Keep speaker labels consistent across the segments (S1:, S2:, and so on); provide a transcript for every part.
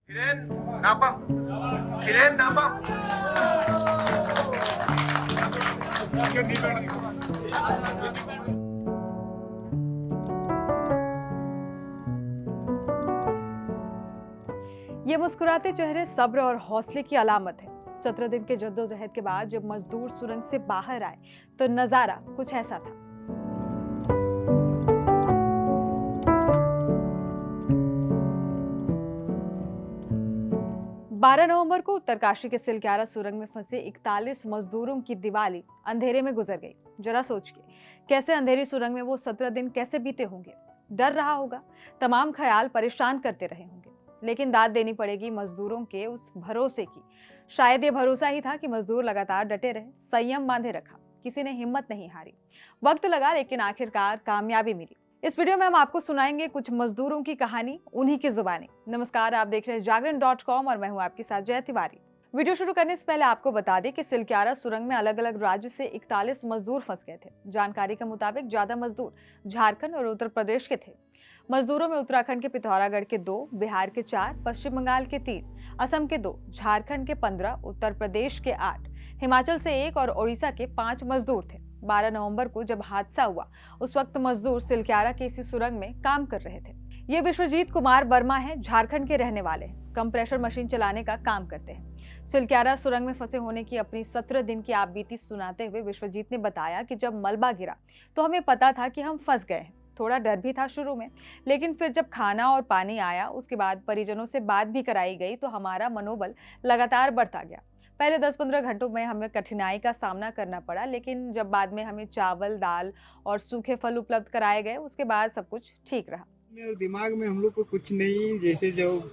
S1: Kiren, napa? Kiren, napa?
S2: ये मुस्कुराते चेहरे सब्र और हौसले की अलामत है। 17 दिन के जद्दोजहद के बाद जब मजदूर सुरंग से बाहर आए तो नजारा कुछ ऐसा था। बारह नवंबर को उत्तरकाशी के सिलक्यारा सुरंग में फंसे 41 मजदूरों की दिवाली अंधेरे में गुजर गई। जरा सोचिए, कैसे अंधेरी सुरंग में वो 17 दिन कैसे बीते होंगे। डर रहा होगा, तमाम ख्याल परेशान करते रहे होंगे, लेकिन दाद देनी पड़ेगी मजदूरों के उस भरोसे की। शायद ये भरोसा ही था कि मजदूर लगातार डटे रहे, संयम बांधे रखा, किसी ने हिम्मत नहीं हारी। वक्त लगा, लेकिन आखिरकार कामयाबी मिली। इस वीडियो में हम आपको सुनाएंगे कुछ मजदूरों की कहानी, उन्हीं की जुबानी। नमस्कार, आप देख रहे हैं जागरण.com और मैं हूं आपके साथ जय तिवारी। वीडियो शुरू करने से पहले आपको बता दें कि सिलक्यारा सुरंग में अलग अलग राज्य से 41 मजदूर फंस गए थे। जानकारी के मुताबिक ज्यादा मजदूर झारखंड और उत्तर प्रदेश के थे। मजदूरों में उत्तराखंड के पिथौरागढ़ के 2, बिहार के 4, पश्चिम बंगाल के 3, असम के 2, झारखंड के 15, उत्तर प्रदेश के 8, हिमाचल से 1 और ओडिशा के 5 मजदूर थे। 12 नवंबर को जब हादसा हुआ, उस वक्त मजदूर सिलक्यारा के इसी सुरंग में काम कर रहे थे। ये विश्वजीत कुमार वर्मा हैं, झारखंड के रहने वाले हैं। कम प्रेशर मशीन चलाने का काम करते हैं। सिलक्यारा सुरंग में फंसे होने की अपनी 17 दिन की आपबीती सुनाते हुए विश्वजीत ने बताया कि जब मलबा गिरा तो हमें पता था कि हम फंस गए हैं। थोड़ा डर भी था शुरू में, लेकिन फिर जब खाना और पानी आया, उसके बाद परिजनों से बात भी कराई गई, तो हमारा मनोबल लगातार बढ़ता गया। पहले 10-15 घंटों में हमें कठिनाई का सामना करना पड़ा, लेकिन जब बाद में हमें चावल, दाल और सूखे फल उपलब्ध कराए गए, उसके बाद सब कुछ ठीक रहा।
S3: दिमाग में हम लोग को कुछ नहीं, जैसे जब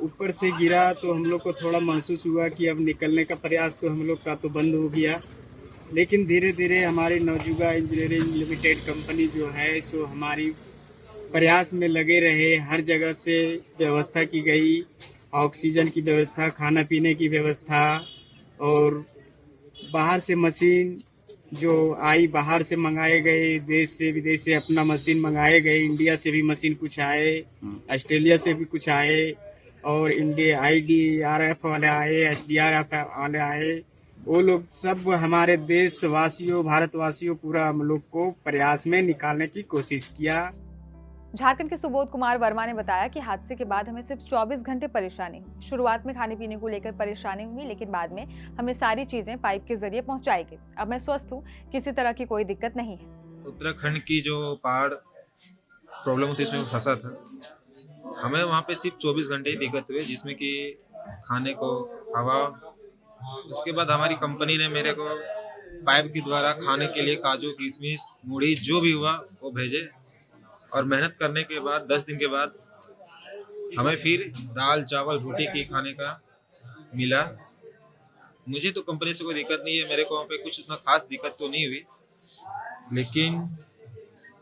S3: ऊपर से गिरा तो हम लोग को थोड़ा महसूस हुआ कि अब निकलने का प्रयास तो हम लोग का तो बंद हो गया, लेकिन धीरे धीरे हमारी नवजुगा इंजीनियरिंग लिमिटेड कंपनी जो है सो हमारी प्रयास में लगे रहे। हर जगह से व्यवस्था की गई, ऑक्सीजन की व्यवस्था, खाना पीने की व्यवस्था, और बाहर से मशीन जो आई, बाहर से मंगाए गए, देश से विदेश से अपना मशीन मंगाए गए। इंडिया से भी मशीन कुछ आए, ऑस्ट्रेलिया से भी कुछ आए, और इंडिया IDRF वाले आए, SDRF वाले आए। वो लोग सब हमारे देशवासियों, भारतवासियों, पूरा हम लोग को प्रयास में निकालने की कोशिश किया।
S2: झारखंड के सुबोध कुमार वर्मा ने बताया कि हादसे के बाद हमें सिर्फ 24 घंटे परेशानी हुई। शुरुआत में खाने पीने को लेकर परेशानी हुई, लेकिन बाद में हमें सारी चीजें पाइप के जरिए पहुंचाई गई। अब मैं स्वस्थ हूँ, किसी तरह की कोई दिक्कत नहीं है।
S4: उत्तराखंड की जो पहाड़ प्रॉब्लम थी उसमें फंसा था। हमें वहाँ पे सिर्फ 24 घंटे ही दिक्कत हुई, जिसमें कि खाने को, हवा। उसके बाद हमारी कंपनी ने मेरे को पाइप के द्वारा खाने के लिए काजू, किशमिश, मूढ़ी जो भी हुआ वो भेजे, और मेहनत करने के बाद 10 दिन के बाद हमें फिर दाल, चावल, रोटी की खाने का मिला। मुझे तो कंपनी से कोई दिक्कत नहीं है, मेरे को वहाँ पे कुछ उतना खास दिक्कत तो नहीं हुई, लेकिन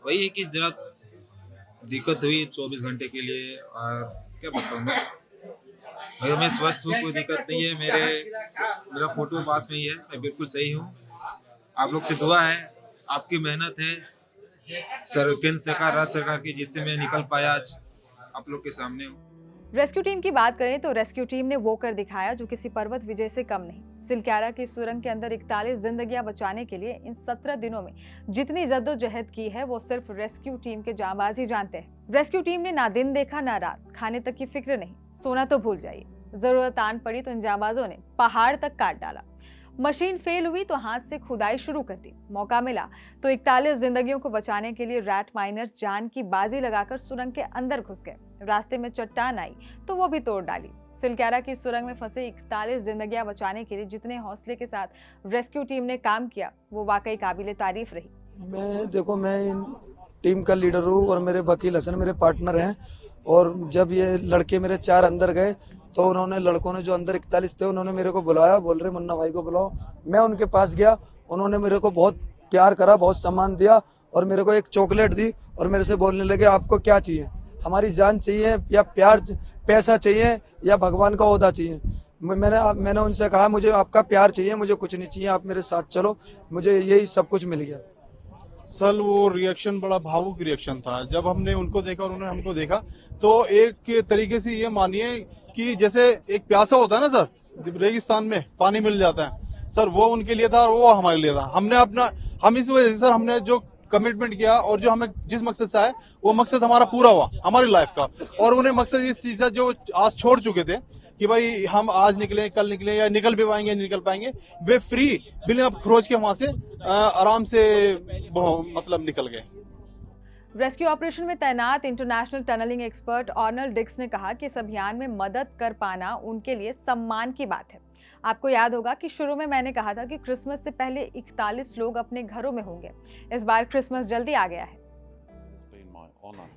S4: वही है कि जरा दिक्कत हुई 24 घंटे के लिए। और क्या बताऊँ मैं, अगर मैं स्वस्थ हूँ, कोई दिक्कत नहीं है। मेरा फोटो पास में ही है, मैं बिल्कुल सही हूँ। आप लोग से दुआ है, आपकी मेहनत है, केंद्र सरकार, राज्य सरकार की, जिससे मैं निकल पाया, आज आप लोग के सामने हूँ।
S2: रेस्क्यू टीम की बात करें तो रेस्क्यू टीम ने वो कर दिखाया जो किसी पर्वत विजय से कम नहीं। सिलक्यारा की सुरंग के अंदर 41 जिंदगियां बचाने के लिए इन 17 दिनों में जितनी जद्दोजहद की है, वो सिर्फ रेस्क्यू टीम के जांबाज ही जानते हैं। रेस्क्यू टीम ने ना दिन देखा ना रात, खाने तक की फिक्र नहीं, सोना तो भूल जाइए। जरूरत आन पड़ी तो इन जांबाजों ने पहाड़ तक काट डाला। मशीन फेल हुई तो हाथ से खुदाई शुरू कर दी। मौका मिला तो 41 जिंदगियों को बचाने के लिए रैट माइनर्स जान की बाजी लगाकर सुरंग के अंदर घुस गए। रास्ते में चट्टान आई तो वो भी तोड़ डाली। सिलक्यारा की सुरंग में फंसे 41 जिंदगियां बचाने के लिए जितने हौसले के साथ रेस्क्यू टीम ने काम किया, वो वाकई काबिले तारीफ रही।
S5: मैं इन टीम का लीडर हूँ और मेरे वकील हसन मेरे पार्टनर हैं। और जब ये लड़के मेरे 4 अंदर गए तो उन्होंने, लड़कों ने जो अंदर 41 थे, उन्होंने मेरे को बुलाया, बोल रहे मुन्ना भाई को बुलाओ। मैं उनके पास गया, उन्होंने मेरे को बहुत प्यार करा, बहुत सम्मान दिया, और मेरे को एक चॉकलेट दी, और मेरे से बोलने लगे आपको क्या चाहिए, हमारी जान चाहिए या प्यार, पैसा चाहिए या भगवान का ओहदा चाहिए। मैंने उनसे कहा मुझे आपका प्यार चाहिए, मुझे कुछ नहीं चाहिए, आप मेरे साथ चलो, मुझे यही सब कुछ मिल गया।
S6: सल वो रिएक्शन बड़ा भावुक रिएक्शन था। जब हमने उनको देखा और उन्होंने हमको देखा, तो एक तरीके से ये मानिए कि जैसे एक प्यासा होता है ना सर, जब रेगिस्तान में पानी मिल जाता है सर, वो उनके लिए था और वो हमारे लिए था। हम इस वजह से सर हमने जो कमिटमेंट किया और जो हमें जिस मकसद से आए वो मकसद हमारा पूरा हुआ हमारी लाइफ का। और उन्हें मकसद इस चीज का जो आज छोड़ चुके थे कि भाई हम आज निकले कल निकले या निकल भी पाएंगे निकल पाएंगे, वे फ्री बिना खरोच के वहां से आराम से मतलब निकल गए।
S2: रेस्क्यू ऑपरेशन में तैनात इंटरनेशनल टनलिंग एक्सपर्ट ऑर्नल डिक्स ने कहा कि इस अभियान में मदद कर पाना उनके लिए सम्मान की बात है। आपको याद होगा कि शुरू में मैंने कहा था कि क्रिसमस से पहले 41 लोग अपने घरों में होंगे। इस बार क्रिसमस जल्दी आ गया है।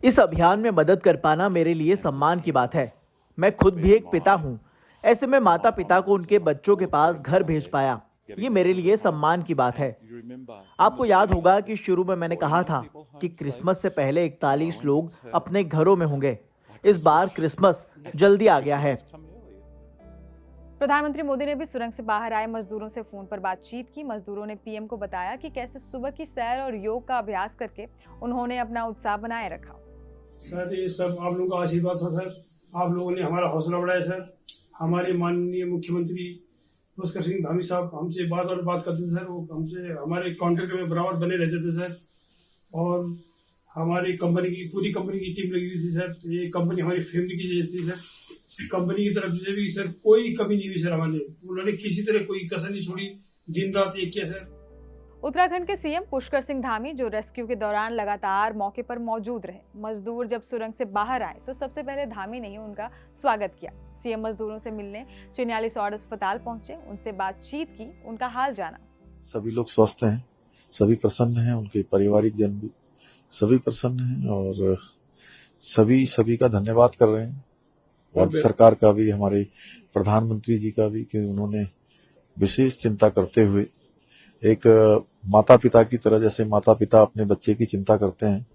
S7: इस अभियान में मदद कर पाना मेरे लिए सम्मान की बात है। मैं खुद भी एक पिता हूँ। ऐसे में माता पिता को उनके बच्चों के पास घर भेज पाया, ये मेरे लिए सम्मान की बात है। आपको याद होगा कि शुरू में मैंने कहा था कि क्रिसमस से पहले 41 लोग अपने घरों में होंगे। इस बार क्रिसमस जल्दी आ गया है।
S2: प्रधानमंत्री मोदी ने भी सुरंग से बाहर आए मजदूरों से फोन पर बातचीत की। मजदूरों ने पीएम को बताया कि कैसे सुबह की सैर और योग का अभ्यास करके उन्होंने अपना उत्साह बनाए रखा।
S8: सर ये सब आप लोगों का आशीर्वाद था सर, आप लोगों ने हमारा हौसला बढ़ाया सर। हमारे माननीय मुख्यमंत्री पुष्कर सिंह धामी साहब हमसे बात करते थे सर, वो हमसे हमारे कॉन्ट्रैक्ट में बराबर बने रहते थे सर। और हमारी पूरी कंपनी की टीम लगी हुई थी सर। ये कंपनी हमारी फैमिली की जैसी थी सर। कंपनी की तरफ से भी सर कोई कमी नहीं हुई सर हमारे, उन्होंने किसी तरह कोई कसर नहीं छोड़ी, दिन रात एक किया सर।
S2: उत्तराखंड के सीएम पुष्कर सिंह धामी जो रेस्क्यू के दौरान लगातार मौके पर मौजूद रहे। मजदूर जब सुरंग से बाहर आए तो सबसे पहले धामी ने ही उनका स्वागत किया। सीएम मजदूरों से मिलने चिन्यालीसौड़ अस्पताल पहुंचे, उनसे बातचीत की, उनका हाल जाना।
S9: सभी लोग स्वस्थ हैं, सभी प्रसन्न हैं, उनके पारिवारिक जन भी सभी प्रसन्न हैं और सभी का धन्यवाद कर रहे हैं। राज्य सरकार का भी, हमारे प्रधानमंत्री जी का भी, कि उन्होंने विशेष चिंता करते हुए एक माता पिता की तरह, जैसे माता पिता अपने बच्चे की चिंता करते हैं,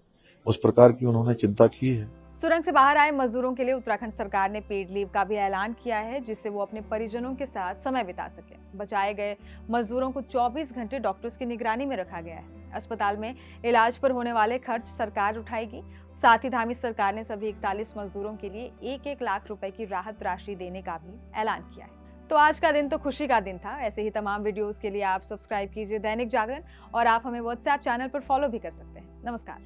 S9: उस प्रकार की उन्होंने चिंता की है।
S2: सुरंग से बाहर आए मजदूरों के लिए उत्तराखंड सरकार ने पेड लीव का भी ऐलान किया है, जिससे वो अपने परिजनों के साथ समय बिता सके। बचाए गए मजदूरों को 24 घंटे डॉक्टर्स की निगरानी में रखा गया है। अस्पताल में इलाज पर होने वाले खर्च सरकार उठाएगी। साथ ही धामी सरकार ने सभी 41 मजदूरों के लिए 1-1 लाख रुपए की राहत राशि देने का भी ऐलान किया है। तो आज का दिन तो खुशी का दिन था। ऐसे ही तमाम वीडियोस के लिए आप सब्सक्राइब कीजिए दैनिक जागरण और आप हमें व्हाट्सएप चैनल पर फॉलो भी कर सकते हैं। नमस्कार।